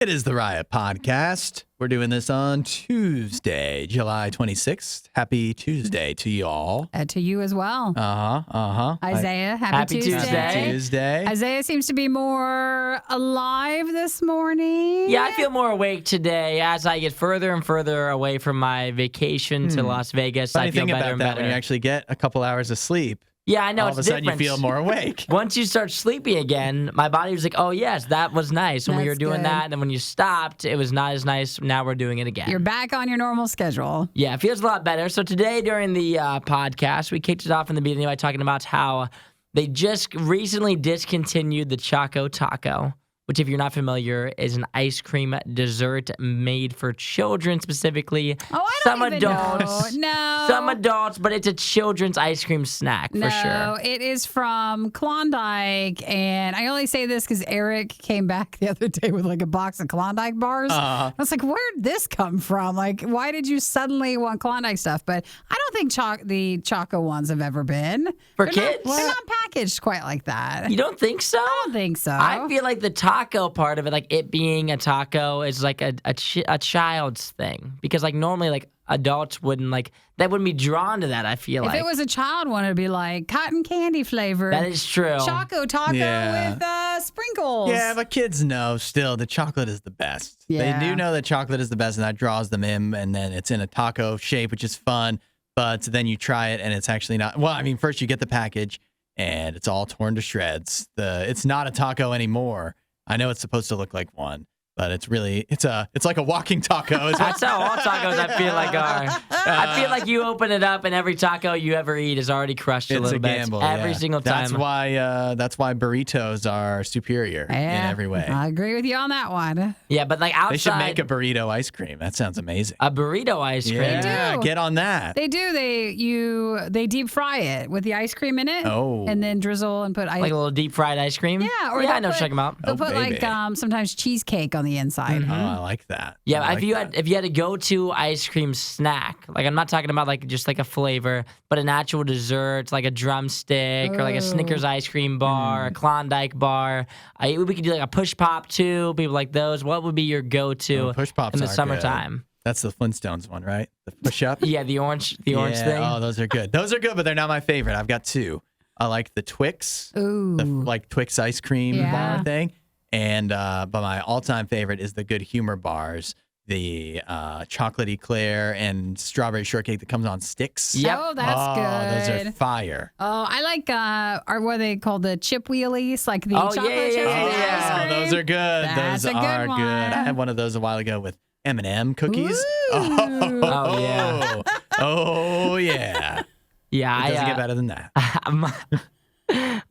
It is the Riot Podcast. We're doing this on Tuesday, July 26th. Happy Tuesday to you all. To you as well. Isaiah, happy Tuesday. Isaiah seems to be more alive this morning. Yeah, I feel more awake today as I get further and further away from my vacation to Las Vegas. Funny I feel thing better about and that, better. when you actually get a couple hours of sleep, Yeah, I know. all of a sudden you feel more awake. Once you start sleeping again, my body was like, oh, yes, that was nice when we were That's doing good. that. And then when you stopped, it was not as nice. Now we're doing it again. You're back on your normal schedule. Yeah, it feels a lot better. So today during the podcast, we kicked it off in the beginning by talking about how they just recently discontinued the Choco Taco, which, if you're not familiar, is an ice cream dessert made for children specifically. Oh, I Some don't even adults, know. No. Some adults, but it's a children's ice cream snack for sure. No, it is from Klondike, and I only say this because Eric came back the other day with like a box of Klondike bars. I was like, where'd this come from? Like, why did you suddenly want Klondike stuff? But I don't think the Choco ones have ever been. For They're kids? They're not packaged quite like that. You don't think so? I don't think so. I feel like the taco part of it, like it being a taco, is like a child's thing. Because like normally like adults wouldn't be drawn to that, I feel if like. it was a child one, it'd be like cotton candy flavored. That is true. Choco Taco with sprinkles. Yeah, but kids know still the chocolate is the best. Yeah. They do know that chocolate is the best, and that draws them in, and then it's in a taco shape, which is fun. But then you try it, and it's actually not. Well, I mean, first you get the package, and it's all torn to shreds. It's not a taco anymore. I know it's supposed to look like one, but it's like a walking taco. That's how all tacos I feel like are. I feel like you open it up and every taco you ever eat is already crushed a little bit. Gamble, every single time. That's why burritos are superior in every way. I agree with you on that one. Yeah, but like outside. They should make a burrito ice cream. That sounds amazing. A burrito ice cream. Yeah, get on that. They do. They deep fry it with the ice cream in it. Oh. And then drizzle and put ice. Like a little deep fried ice cream? Yeah. Or I know. Check them out. They'll Oh, put baby. like sometimes cheesecake on the inside. Oh, I like that. Yeah, I if you like that. had a go-to ice cream snack, like I'm not talking about like just like a flavor, but an actual dessert, like a drumstick or like a Snickers ice cream bar, a Klondike bar. We could do like a push pop too. People like those. What would be your go-to Push pops in the are summertime? good. That's the Flintstones one, right? The push up. Yeah, the orange thing. Oh, those are good. Those are good, but they're not my favorite. I've got two. I like the Twix, Ooh. the like Twix ice cream Yeah. bar thing, and but my all-time favorite is the Good Humor bars, the chocolate eclair and strawberry shortcake that comes on sticks. Yep. Oh, that's good. Those are fire. Oh, I like what are they called, the chip wheelies, like the Oh, chocolate yeah, chips yeah, with the yeah. ice Oh, cream. those are good. That's those a good are one. good. I had one of those a while ago with M&M cookies. Ooh. Oh, yeah. Oh yeah. Yeah, It doesn't get better than that.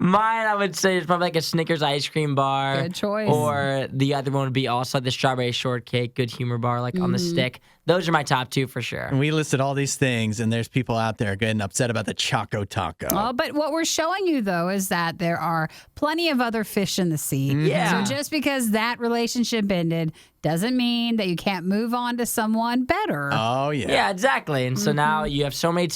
Mine, I would say, is probably like a Snickers ice cream bar. Good choice. Or the other one would be also the strawberry shortcake, Good Humor bar, like on the stick. Those are my top two for sure. And we listed all these things, and there's people out there getting upset about the Choco Taco. Oh, but what we're showing you, though, is that there are plenty of other fish in the sea. Yeah. So just because that relationship ended doesn't mean that you can't move on to someone better. Oh yeah. Yeah, exactly. And so now you have so many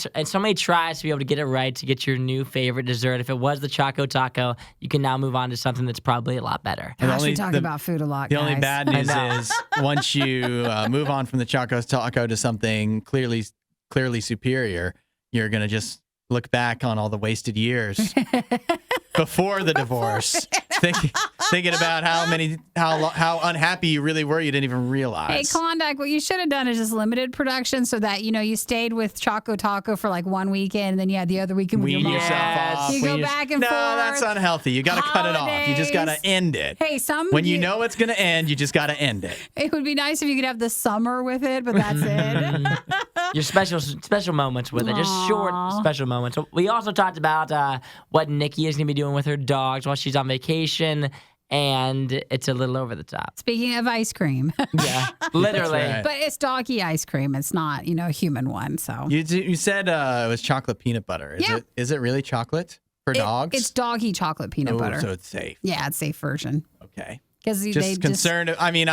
tries to be able to get it right, to get your new favorite dessert. If it was the Choco Taco, you can now move on to something that's probably a lot better. And Gosh, we only- talk the- about food a lot, The guys. only bad news know. is once you move on from the Choco Taco to something clearly superior, you're gonna just look back on all the wasted years before the divorce, thinking about how unhappy you really were. You didn't even realize. Hey, Klondike, what you should have done is just limited production so that, you stayed with Choco Taco for like one weekend and then you had the other weekend with Wean your mom. yourself off. You go back and no, forth. that's unhealthy. You got to cut it off. You just got to Holidays. end it. Hey, When you know it's going to end, you just got to end it. it would be nice if you could have the summer with it, but that's it. Your special moments with it, just short special moments. We also talked about what Nikki is going to be doing with her dogs while she's on vacation, and it's a little over the top. Speaking of ice cream, Yeah, literally. That's right. but it's doggy ice cream. It's not, a human one. So You said it was chocolate peanut butter. Yeah. Is it really chocolate for dogs? It's doggy chocolate peanut butter. So it's safe. Yeah, it's safe version. Okay. Because Just concerned. I mean,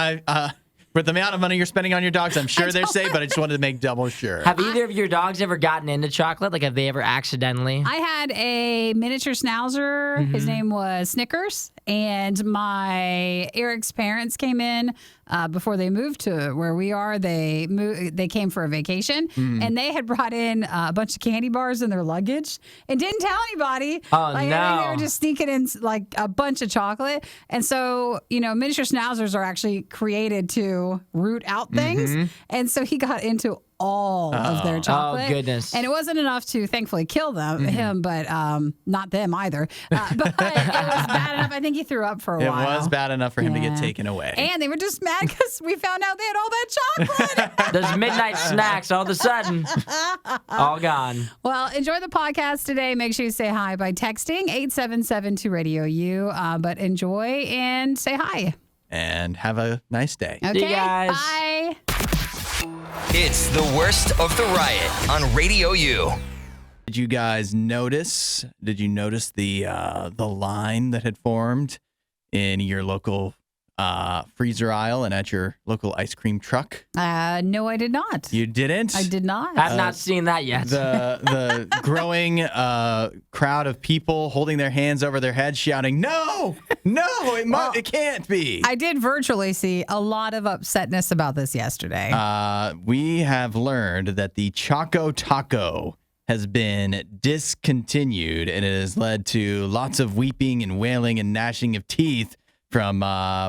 with the amount of money you're spending on your dogs, I'm sure they're safe, but I just wanted to make double sure. Have either of your dogs ever gotten into chocolate? Like, have they ever accidentally? I had a miniature schnauzer. His name was Snickers, And Eric's parents came in before they moved to where we are. They came for a vacation, and they had brought in a bunch of candy bars in their luggage and didn't tell anybody. Oh, I think no. they were just sneaking in like a bunch of chocolate. And so, miniature schnauzers are actually created to root out things. And so he got into all of their chocolate. Oh, goodness. And it wasn't enough to thankfully kill him, but not them either. But it was bad enough. I think he threw up for a while. It was bad enough for him to get Yeah. taken away. And they were just mad because we found out they had all that chocolate. Those midnight snacks, all of a sudden, all gone. Well, enjoy the podcast today. Make sure you say hi by texting 877-2RADIO-U. But enjoy and say hi. And have a nice day. Okay, See you guys. bye. It's the worst of the Riot on Radio U. Did you guys notice? Did you notice the line that had formed in your local freezer aisle and at your local ice cream truck? No, I did not. You didn't? I did not. I've not seen that yet. The growing crowd of people holding their hands over their heads, shouting, "No, it can't be." I did virtually see a lot of upsetness about this yesterday. We have learned that the Choco Taco has been discontinued, and it has led to lots of weeping and wailing and gnashing of teeth from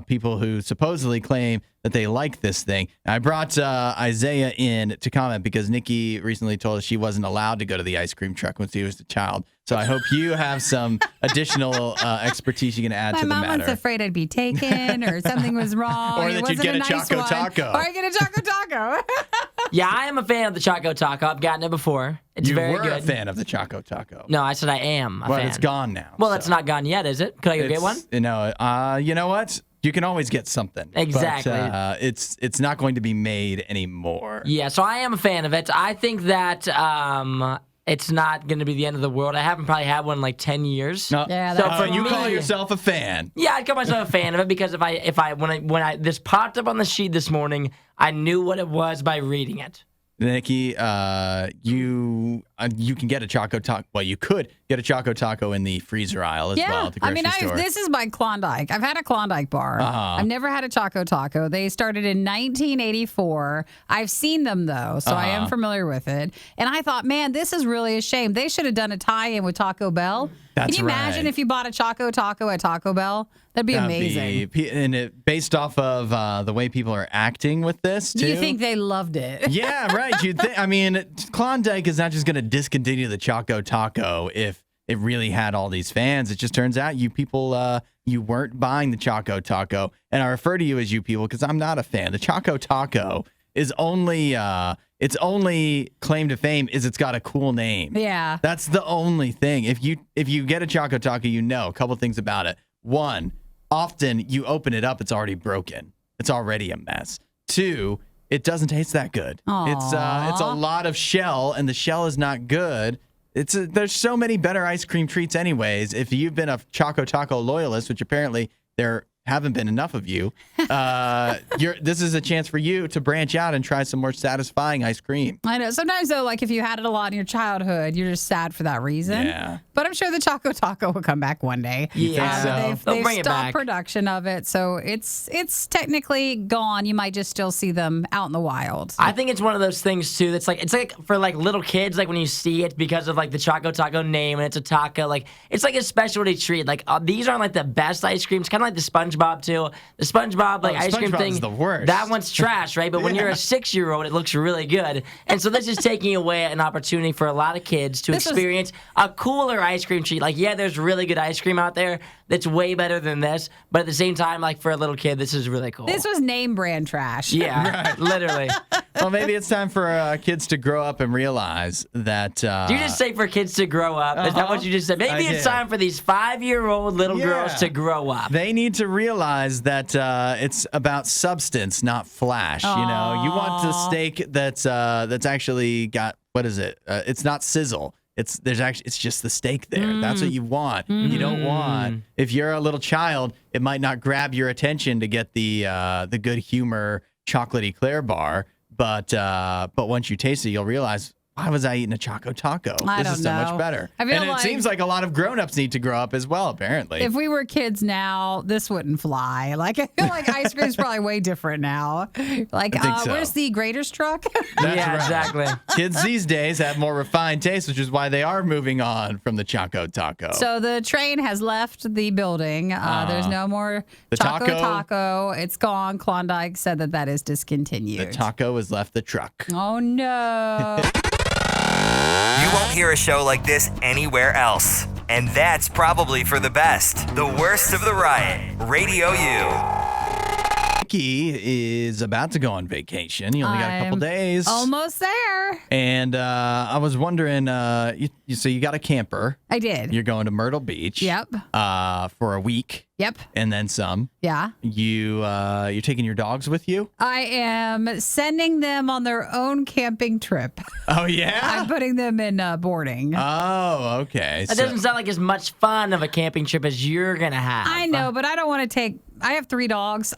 people who supposedly claim that they like this thing. I brought Isaiah in to comment because Nikki recently told us she wasn't allowed to go to the ice cream truck when she was a child. So I hope you have some additional expertise you can add My to the mom matter. was afraid I'd be taken or something was wrong. Or It that you'd wasn't get a nice Choco one. Taco. Or I get a Choco Taco. Yeah, I am a fan of the Choco Taco. I've gotten it before. It's You very were good. a fan of the Choco Taco. No, I said I am a But fan. it's gone now. Well, so. it's not gone yet, is it? Could I go get one? You know what? You can always get something. Exactly. But, it's not going to be made anymore. Yeah, so I am a fan of it. I think that it's not going to be the end of the world. I haven't probably had one in like 10 years. No. Yeah, So that's for you me, call yourself a fan. Yeah, I'd call myself a fan of it because when I this popped up on the sheet this morning, I knew what it was by reading it. Nikki, you can get a Choco Taco. Well, you could get a Choco Taco in the freezer aisle as well at the grocery store. This is my Klondike. I've had a Klondike bar. I've never had a Choco Taco. They started in 1984. I've seen them though, so I am familiar with it. And I thought, man, this is really a shame. They should have done a tie-in with Taco Bell. That's Can you imagine right. if you bought a Choco Taco at Taco Bell? That'd be amazing. Based off of the way people are acting with this, too. You think they loved it? Yeah, right. You'd think. I mean, Klondike is not just going to discontinue the Choco Taco if it really had all these fans. It just turns out you people, you weren't buying the Choco Taco. And I refer to you as you people because I'm not a fan. The Choco Taco is only, its only claim to fame is it's got a cool name. Yeah. That's the only thing. If you get a Choco Taco, you know a couple things about it. One, often you open it up, it's already broken. It's already a mess. Two, it doesn't taste that good. It's a lot of shell, and the shell is not good. There's so many better ice cream treats anyways. If you've been a Choco Taco loyalist, which apparently there haven't been enough of you, this is a chance for you to branch out and try some more satisfying ice cream. I know. Sometimes, though, like if you had it a lot in your childhood, you're just sad for that reason. Yeah. But I'm sure the Choco Taco will come back one day. Yeah. think so? They'll bring They've it stopped back. production of it, so it's technically gone. You might just still see them out in the wild. I think it's one of those things too. That's like it's like for like little kids, like when you see it because of like the Choco Taco name and it's a taco, like it's like a specialty treat. Like these aren't like the best ice creams, kind of like the SpongeBob too. The SpongeBob like ice cream SpongeBob thing, is the worst. that one's trash, right? But when you're a 6-year-old, it looks really good. And so this is taking away an opportunity for a lot of kids to experience a cooler ice cream treat. Like yeah, there's really good ice cream out there that's way better than this, but at the same time, like for a little kid, this is really cool. This was name brand trash. Yeah, literally. Well, maybe it's time for kids to grow up and realize that. Did you just say for kids to grow up? Is that what you just said? Maybe it's did. time for these 5-year-old little girls to grow up. They need to realize that it's about substance, not flash. You know, you want the steak that's actually got, what is it? It's not sizzle. It's just the steak there. That's what you want. You don't want, if you're a little child, it might not grab your attention to get the good humor chocolatey Eclair bar, but once you taste it, you'll realize why was I eating a Choco Taco? I This is don't so much know. better. I feel And it like- seems like a lot of grown-ups need to grow up as well, apparently. If we were kids now, this wouldn't fly. Like, I feel like ice cream's probably way different now. Like, I think so. where's the grater's truck? That's Yeah, right. exactly. Kids these days have more refined taste, which is why they are moving on from the Choco Taco. So the train has left the building. There's no more The Choco taco- Taco. It's gone. Klondike said that is discontinued. the taco has left the truck. Oh, no. You won't hear a show like this anywhere else. And that's probably for the best. The worst of the riot. Radio U. Mickey is about to go on vacation. You only got a couple I'm days. Almost there. And I was wondering, so you got a camper. I did. You're going to Myrtle Beach. Yep. For a week Yep. and then some. Yeah. You're taking your dogs with you? I am sending them on their own camping trip. Oh yeah. I'm putting them in boarding. Oh, okay. That doesn't sound like as much fun of a camping trip as you're going to have. I know, but I don't want to take. I have 3 dogs.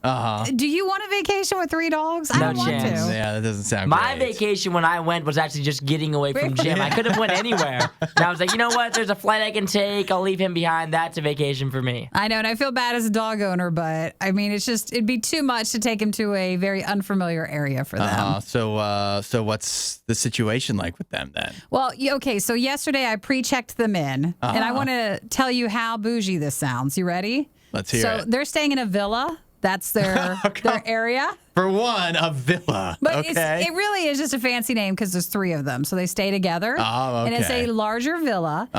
Do you want a vacation with 3 dogs? I No don't want chance. to. Yeah, that doesn't sound My great. vacation when I went was actually just getting away from Jim. I could have went anywhere. And I was like, you know what? There's a flight I can take. I'll leave him behind. That's a vacation for me. I know, and I feel bad as a dog owner, but I mean, it'd be too much to take him to a very unfamiliar area for them. So what's the situation like with them then? Well, okay, so yesterday I pre-checked them in, and I want to tell you how bougie this sounds. You ready? Let's hear So it. they're staying in a villa. That's their area. For one, a villa. But okay. it really is just a fancy name because there's 3 of them. So they stay together. Oh, And it's okay. a larger villa.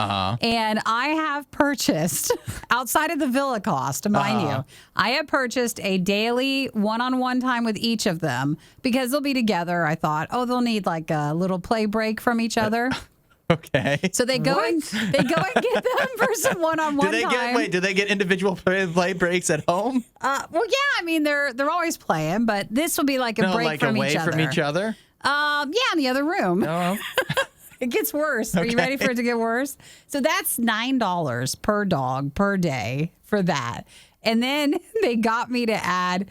And I have purchased, outside of the villa cost, mind you, I have purchased a daily one-on-one time with each of them because they'll be together. I thought, they'll need like a little play break from each other. Okay. So they go and get them for some one-on-one time. Do they get individual play breaks at home? Well, yeah, I mean they're always playing, but this will be like a break like from away each other. from each other? Yeah, in the other room. Oh. It gets worse. Are you ready for it to get worse? So that's $9 per dog per day for that. And then they got me to add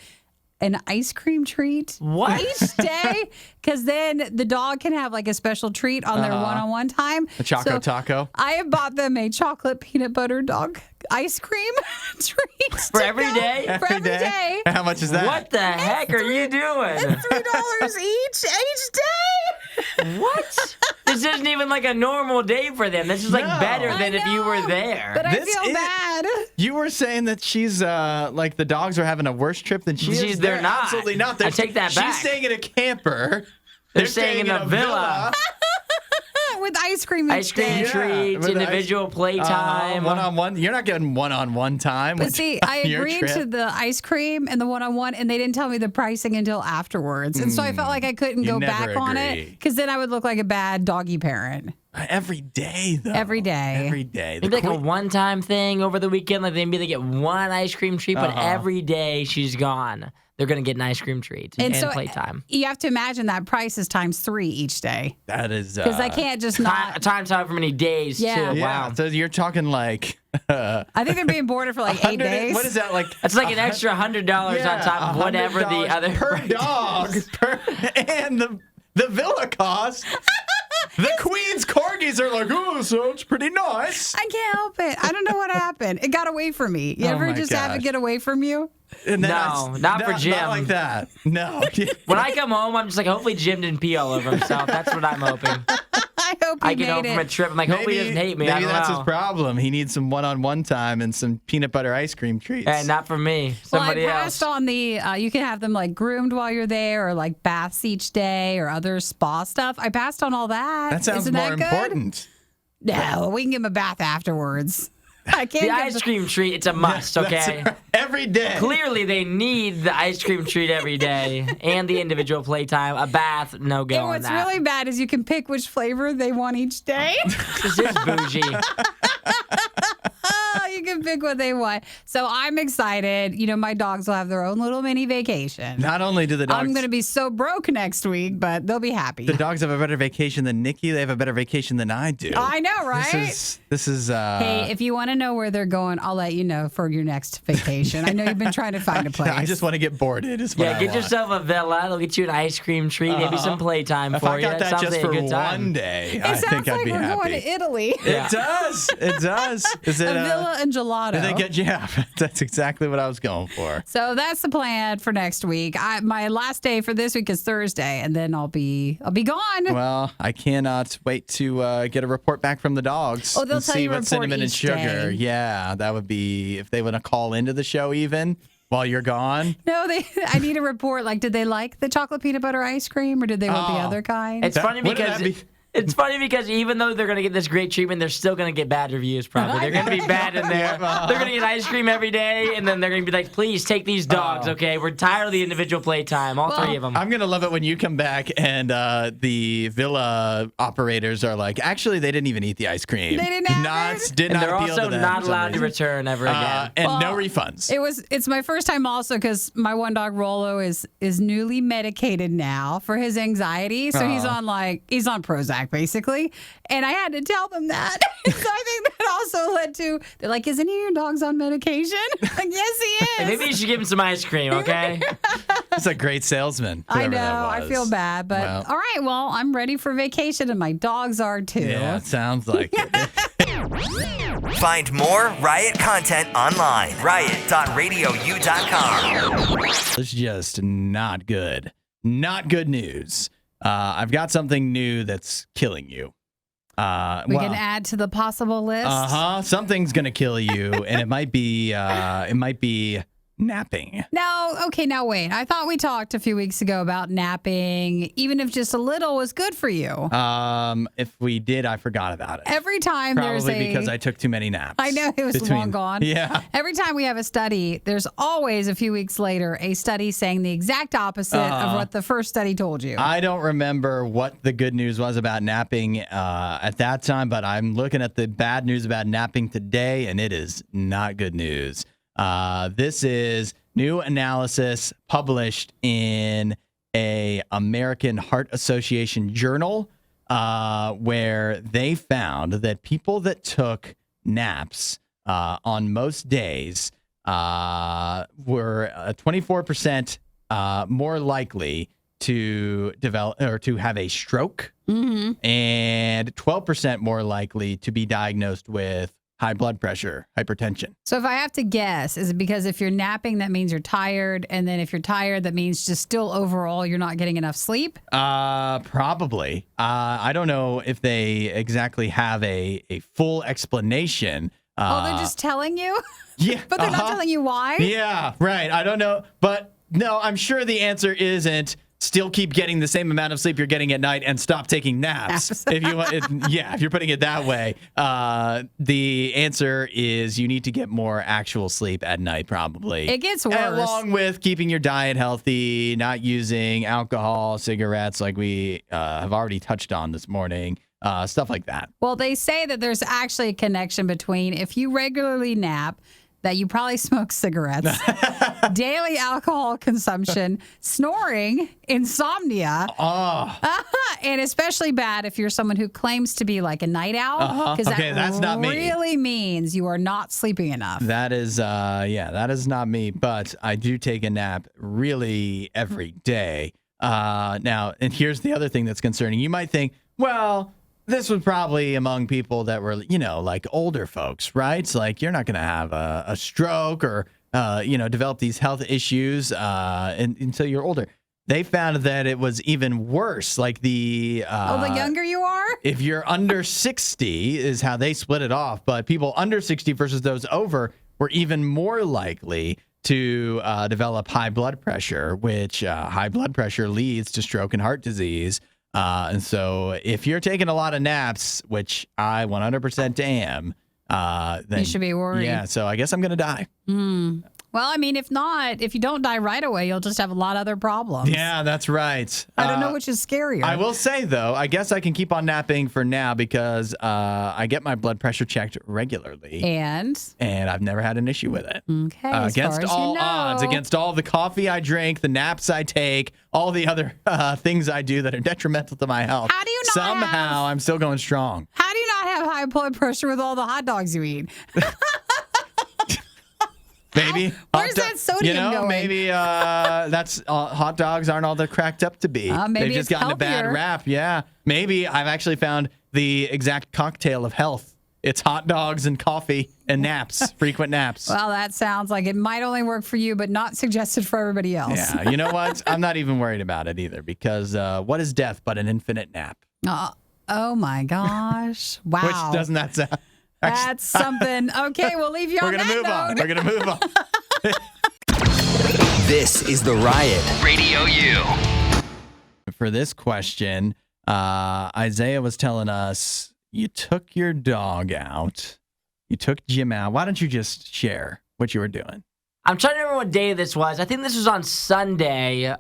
an ice cream treat each day because then the dog can have like a special treat on their one-on-one time. A Choco Taco? I have bought them a chocolate peanut butter dog ice cream treat. For every day? For every day. How much is that? What the heck are you doing? $3 each day. What? This isn't even like a normal day for them. This is like No. better than I if you know, were there. But I This feel is- bad. You were saying that she's like the dogs are having a worse trip than she is. They're not. Absolutely not. I take that back. She's staying in a camper. They're staying in a villa. With ice cream each Ice cream day. treats, with individual playtime. One-on-one. You're not getting one-on-one time. But with see, I your agreed trip. to the ice cream and the one-on-one, and they didn't tell me the pricing until afterwards. And so I felt like I couldn't You go never back on it agree. because then I would look like a bad doggy parent. Every day, though. Every day. Every day. The Maybe like a queen- one-time thing over the weekend. Like maybe they get one ice cream treat, but every day she's gone, they're gonna get an ice cream treat and so playtime. you have to imagine that price is times 3 each day That is. because I can't just not. Times however many days Yeah. too. Yeah. Wow. So you're talking like. I think they're being boarded for like 8 100 days. What is that like? That's like an extra $100 on top of whatever the $100 other per dog and the villa cost. The Queen's corgis are like, oh, so it's pretty nice. I can't help it. I don't know what happened. It got away from me. You Oh ever my just have it gosh. get away from you? And then No, not for Jim. Not like that. No. When I come home, I'm just like, hopefully Jim didn't pee all over himself. That's what I'm hoping. I hope he I get home made from a it. trip. I'm like, hopefully he doesn't hate me. I Maybe don't that's know. his problem. He needs some one-on-one time and some peanut butter ice cream treats. And not for me. Well, I Somebody passed else. on the, you can have them like groomed while you're there or like baths each day or other spa stuff. I passed on all that. that sounds Isn't more that good? important. No, we can give them a bath afterwards. I can't The give ice cream treat, it's a must, okay? That's every day. Clearly, they need the ice cream treat every day and the individual playtime. A bath, no go And on what's that. really bad is you can pick which flavor they want each day. This is bougie. Oh, you can can pick what they want. So I'm excited. You know, my dogs will have their own little mini vacation. Not only do the dogs... I'm going to be so broke next week, but they'll be happy. The dogs have a better vacation than Nikki. They have a better vacation than I do. I know, right? This is hey, if you want to know where they're going, I'll let you know for your next vacation. I know you've been trying to find a place. I just want to get boarded. Get yourself a villa. It'll get you an ice cream treat, maybe some playtime for you. If I got that just for one day, I think I'd be happy. It sounds like we're going to Italy. It does. It does. Is it a villa and gelato? That's exactly what I was going for. So that's the plan for next week. My last day for this week is Thursday, and then I'll be gone. Well, I cannot wait to get a report back from the dogs. Oh, they'll tell you what cinnamon and sugar. Day. Yeah, that would be if they want to call into the show even while you're gone. No, I need a report. Like, did they like the chocolate peanut butter ice cream, or did they want the other kind? It's funny because even though they're going to get this great treatment, they're still going to get bad reviews probably. They're going to be bad in there. They're going to get ice cream every day, and then they're going to be like, please take these dogs, okay? We're tired of the individual playtime, all three of them. I'm going to love it when you come back and the villa operators are like, actually, they didn't even eat the ice cream. They didn't have it? And they're also not allowed to return ever again. And no refunds. It's my first time also because my one dog, Rolo, is newly medicated now for his anxiety. So he's on Prozac, basically. And I had to tell them that. So I think that also led to, they're like, is any of your dogs on medication? Like, yes, he is. Hey, maybe you should give him some ice cream, okay? He's a great salesman. I know. I feel bad. But all right, well, I'm ready for vacation and my dogs are too. Yeah, it sounds like it. Find more Riot content online. Riot.radiou.com. It's just not good. Not good news. I've got something new that's killing you. We can add to the possible list. Something's gonna kill you, and it might be napping. Now wait. I thought we talked a few weeks ago about napping, even if just a little was good for you. If we did, I forgot about it. Every time Probably because I took too many naps. I know, it was long gone. Yeah. Every time we have a study, there's always a few weeks later a study saying the exact opposite of what the first study told you. I don't remember what the good news was about napping at that time, but I'm looking at the bad news about napping today, and it is not good news. This is new analysis published in a American Heart Association journal, where they found that people that took naps on most days were 24% more likely to develop or to have a stroke, and 12% more likely to be diagnosed with high blood pressure, hypertension. So if I have to guess, is it because if you're napping, that means you're tired? And then if you're tired, that means just still overall you're not getting enough sleep? Probably. I don't know if they exactly have a full explanation. They're just telling you? Yeah. But they're not telling you why? Yeah, right. I don't know. But no, I'm sure the answer isn't still keep getting the same amount of sleep you're getting at night and stop taking naps. If you're putting it that way, the answer is you need to get more actual sleep at night, probably. It gets worse. Along with keeping your diet healthy, not using alcohol, cigarettes like we have already touched on this morning, stuff like that. Well, they say that there's actually a connection between if you regularly nap, that you probably smoke cigarettes, daily alcohol consumption, snoring, insomnia, and especially bad if you're someone who claims to be like a night owl, because that's not me. Really means you are not sleeping enough. That is, that is not me, but I do take a nap really every day. Now, and here's the other thing that's concerning. You might think, well, this was probably among people that were, like older folks, right? It's like you're not going to have a stroke or, develop these health issues until you're older. They found that it was even worse. Like the younger you are? If you're under 60 is how they split it off. But people under 60 versus those over were even more likely to develop high blood pressure, which high blood pressure leads to stroke and heart disease. And so if you're taking a lot of naps, which I 100% am, then you should be worried. Yeah, so I guess I'm going to die. Well, I mean, if you don't die right away, you'll just have a lot of other problems. Yeah, that's right. I don't know which is scarier. I will say, though, I guess I can keep on napping for now because I get my blood pressure checked regularly. And I've never had an issue with it. Okay, as against far as all you know. odds, against all the coffee I drink, the naps I take, all the other things I do that are detrimental to my health. How do you not Somehow, I'm still going strong. How do you not have high blood pressure with all the hot dogs you eat? Maybe. Where's that sodium going? Maybe that's hot dogs aren't all they're cracked up to be. Maybe They've just gotten a bad healthier. rap. Yeah. Maybe I've actually found the exact cocktail of health. It's hot dogs and coffee and naps, frequent naps. Well, that sounds like it might only work for you, but not suggested for everybody else. Yeah. You know what? I'm not even worried about it either because what is death but an infinite nap? Oh my gosh! Wow. Which doesn't that sound? That's something. Okay, we'll leave you on that note. We're going to move on. This is the Riot Radio U. For this question, Isaiah was telling us you took your dog out. You took Jim out. Why don't you just share what you were doing? I'm trying to remember what day this was. I think this was on Sunday.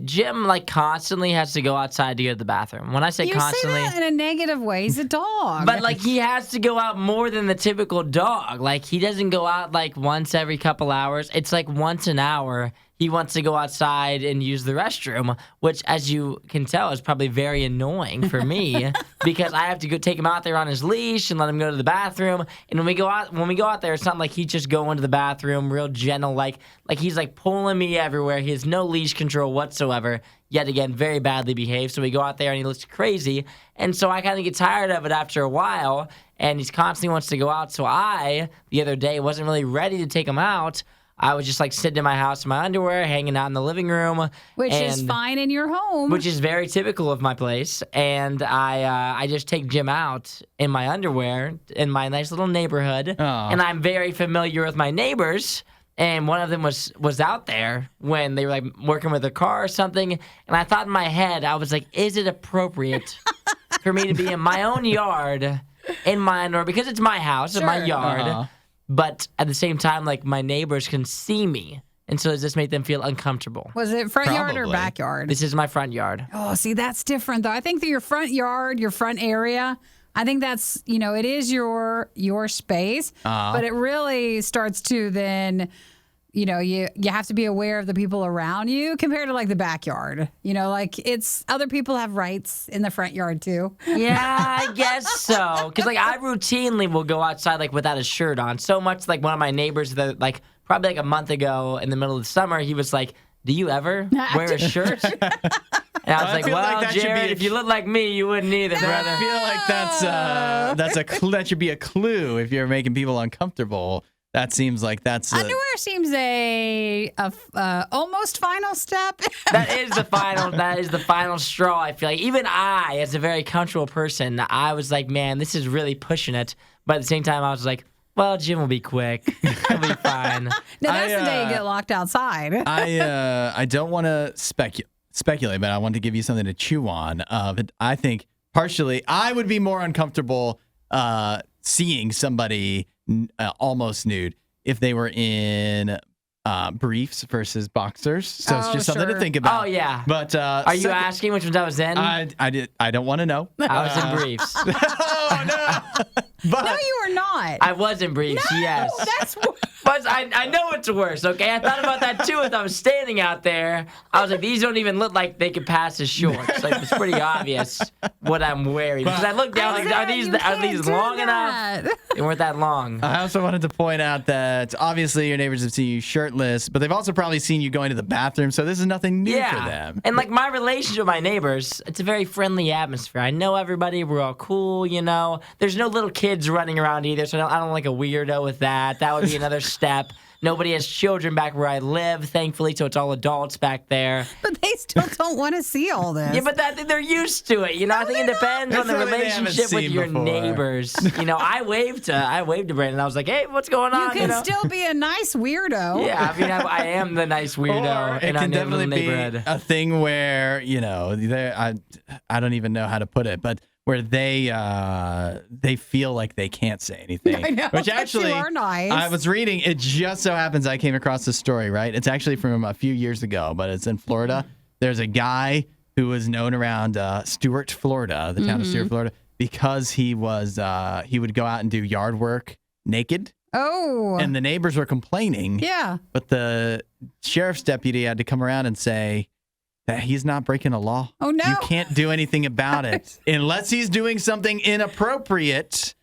Jim constantly has to go outside to go to the bathroom. When I say constantly, say that in a negative way. He's a dog. but he has to go out more than the typical dog. He doesn't go out once every couple hours. It's once an hour. He wants to go outside and use the restroom, which, as you can tell, is probably very annoying for me because I have to go take him out there on his leash and let him go to the bathroom. And when we go out there, it's not like he's just going to the bathroom real gentle, like he's pulling me everywhere. He has no leash control whatsoever. Yet again, very badly behaved. So we go out there and he looks crazy. And so I kind of get tired of it after a while. And he constantly wants to go out. So the other day, wasn't really ready to take him out. I was just sitting in my house in my underwear, hanging out in the living room. Which is fine in your home. Which is very typical of my place. And I just take Jim out in my underwear in my nice little neighborhood. Aw. And I'm very familiar with my neighbors. And one of them was out there when they were working with a car or something. And I thought in my head, I was is it appropriate for me to be in my own yard in my underwear? Because it's my house, it's my yard. Uh-huh. But at the same time, my neighbors can see me. And so does this make them feel uncomfortable? Was it front yard or Probably. backyard? This is my front yard. Oh, see, that's different, though. I think that your front yard, your front area, I think that's, it is your space. But it really starts to then, you have to be aware of the people around you compared to the backyard. It's other people have rights in the front yard too. Yeah, I guess so. Because I routinely will go outside without a shirt on. So much one of my neighbors that probably a month ago in the middle of the summer, he was like, "Do you ever wear a shirt?" And I was I feel "Well, that should Jared, be if you look like me, you wouldn't either, I brother." feel like that should be a clue if you're making people uncomfortable. That seems like that's Underwear seems a almost final step. That is the final straw. I feel even I, as a very comfortable person, I was man, this is really pushing it. But at the same time, I was well, Jim will be quick. He'll be fine. No, that's the day you get locked outside. I don't want to speculate, but I want to give you something to chew on. But I think partially I would be more uncomfortable seeing somebody almost nude if they were in briefs versus boxers. So it's just something to think about. Oh, yeah. But Are you asking which ones I was in? I don't want to know. I was in briefs. Oh no! But No, you are not. I was in briefs, yes. That's But I know it's worse, okay? I thought about that too as I was standing out there. I was these don't even look like they could pass as shorts. It's pretty obvious what I'm wearing. Because I looked down, are these long enough? They weren't that long. I also wanted to point out that obviously your neighbors have seen you shirtless, but they've also probably seen you going to the bathroom, so this is nothing new for them. And my relationship with my neighbors, it's a very friendly atmosphere. I know everybody, we're all cool, There's no little kids running around either, so I don't like a weirdo with that. That would be another step. Nobody has children back where I live, thankfully, so it's all adults back there. But they still don't want to see all this. Yeah, but they're used to it. I think it depends on the It's something they haven't relationship with seen your before. neighbors. I waved to Brandon. I was like, "Hey, what's going You on?" can still be a nice weirdo. Yeah, I am the nice weirdo Or in it our can definitely little be neighborhood. a thing where I don't even know how to put it, but where they feel like they can't say anything. I know, which but actually, you are nice. I was reading. It just so happens I came across this story. Right, it's actually from a few years ago, but it's in Florida. There's a guy who was known around Stuart, Florida, the town of Stuart, Florida, because he would go out and do yard work naked. Oh. And the neighbors were complaining. Yeah. But the sheriff's deputy had to come around and say that he's not breaking a law. Oh, no. You can't do anything about it. Unless he's doing something inappropriate,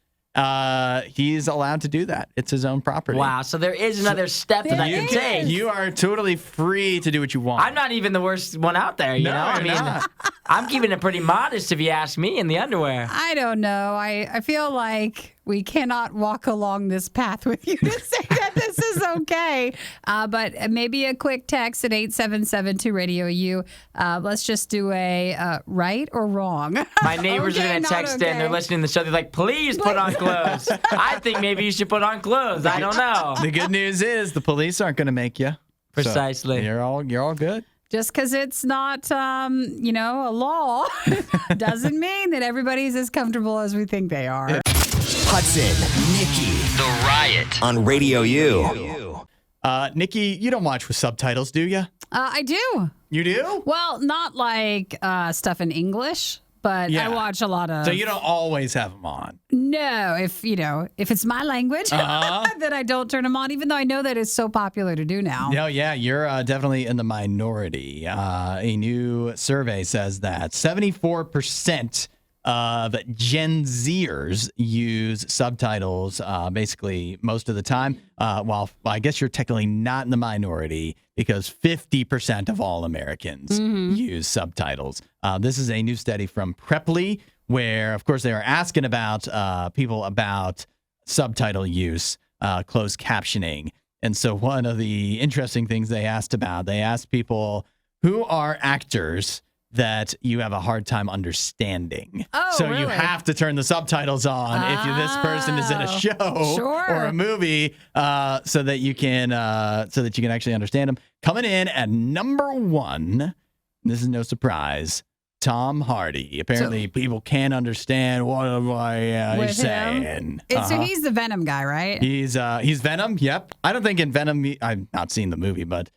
he's allowed to do that. It's his own property. Wow. So there is another step that I can take. You are totally free to do what you want. I'm not even the worst one out there, you know? I mean, not. I'm keeping it pretty modest if you ask me in the underwear. I don't know. I feel like we cannot walk along this path with you to say that this is okay. But maybe a quick text at 877-2-RADIO-U. Let's just do a right or wrong. My neighbors are going to text in. They're listening to the show. They're like, please put on clothes. I think maybe you should put on clothes. I don't know. The good news is the police aren't going to make you. Precisely. So you're all good. Just because it's not, a law doesn't mean that everybody's as comfortable as we think they are. Hudson, Nikki, The Riot on Radio U. Nikki, you don't watch with subtitles, do you? I do. You do? Well, not like stuff in English, but I watch a lot of. So you don't always have them on? No, if it's my language, then I don't turn them on, even though I know that it's so popular to do now. No, yeah, you're definitely in the minority. A new survey says that 74% of Gen Zers use subtitles basically most of the time. Well, I guess you're technically not in the minority because 50% of all Americans use subtitles. This is a new study from Preply where, of course, they are asking about people about subtitle use, closed captioning. And so one of the interesting things they asked people who are actors that you have a hard time understanding. Oh, so really? you have to turn the subtitles on if this person is in a show or a movie, so that you can actually understand them. Coming in at number 1, this is no surprise, Tom Hardy. Apparently, people can't understand what am I saying. So he's the Venom guy, right? He's Venom. Yep. I don't think in Venom. I've not seen the movie, but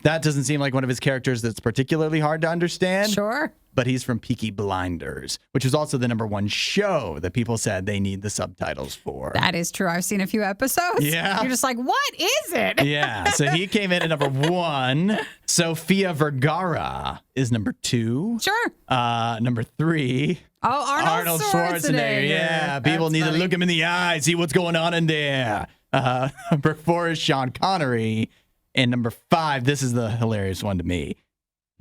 that doesn't seem like one of his characters that's particularly hard to understand. Sure. But he's from Peaky Blinders, which is also the number 1 show that people said they need the subtitles for. That is true. I've seen a few episodes. Yeah. You're just like, what is it? Yeah. So he came in at number 1. Sofia Vergara is number 2. Sure. Number 3. Oh, Arnold Schwarzenegger. Yeah. People need to look him in the eye, see what's going on in there. Number 4 is Sean Connery. And number 5, this is the hilarious one to me,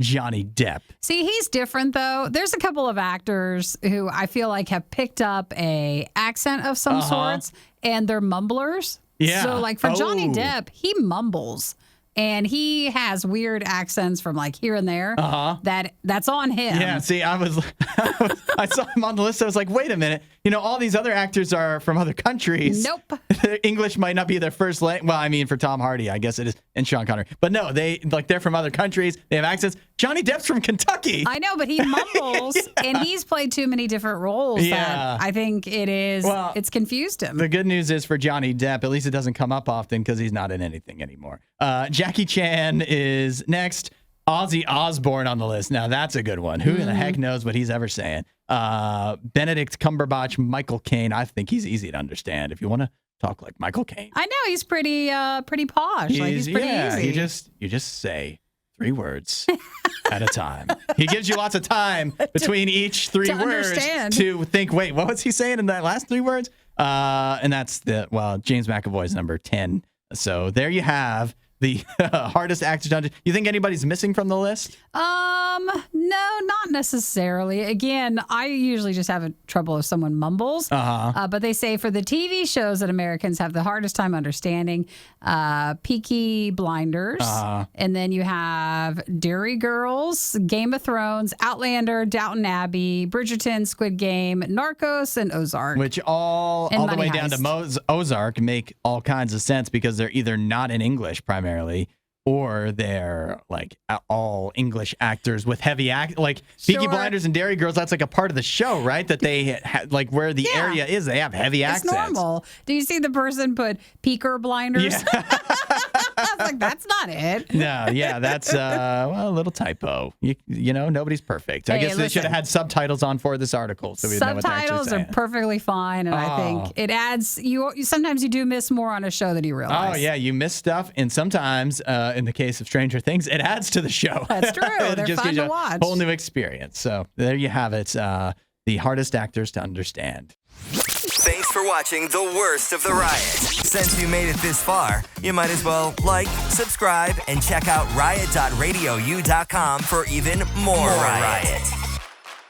Johnny Depp. See, he's different, though. There's a couple of actors who I feel like have picked up a accent of some sorts, and they're mumblers. Yeah. So, like, for Johnny Depp, he mumbles. And he has weird accents from like here and there. That's on him. Yeah. See, I saw him on the list. I was like, wait a minute. All these other actors are from other countries. Nope. English might not be their first language. Well, I mean, for Tom Hardy, I guess it is, and Sean Connery. But no, they're from other countries. They have accents. Johnny Depp's from Kentucky. I know, but he mumbles, and he's played too many different roles. That I think it's confused him. The good news is for Johnny Depp, at least it doesn't come up often because he's not in anything anymore. Jackie Chan is next. Ozzy Osbourne on the list. Now, that's a good one. Who in the heck knows what he's ever saying? Benedict Cumberbatch, Michael Caine. I think he's easy to understand if you want to talk like Michael Caine. I know. He's pretty posh. He's pretty easy. You just say 3 words at a time. He gives you lots of time between each 3 words to think, wait, what was he saying in that last 3 words? And that's James McAvoy's number 10. So there you have the hardest actor done. You think anybody's missing from the list? No, not necessarily. Again, I usually just have trouble if someone mumbles. But they say for the TV shows that Americans have the hardest time understanding, Peaky Blinders, and then you have Dairy Girls, Game of Thrones, Outlander, Downton Abbey, Bridgerton, Squid Game, Narcos, and Ozark. Which all the way down to Ozark make all kinds of sense because they're either not in English primarily, or they're like all English actors with heavy like Peaky Blinders and Dairy Girls. That's like a part of the show, right? That they like where the area is, they have heavy accents. It's normal. Do you see the person put Peaker Blinders? Yeah. I was like, that's not it. No, yeah, that's a little typo. You know, nobody's perfect. I guess they should have had subtitles on for this article, so we know what they're actually Subtitles saying. are perfectly fine, and I think it adds. You sometimes you do miss more on a show than you realize. Oh yeah, you miss stuff, and sometimes, in the case of Stranger Things, it adds to the show. That's true. They're just fun gives you to watch. a whole new experience. So there you have it. The hardest actors to understand. Thanks for watching the worst of the Riot. Since you made it this far, you might as well like, subscribe, and check out riot.radiou.com for even more Riot.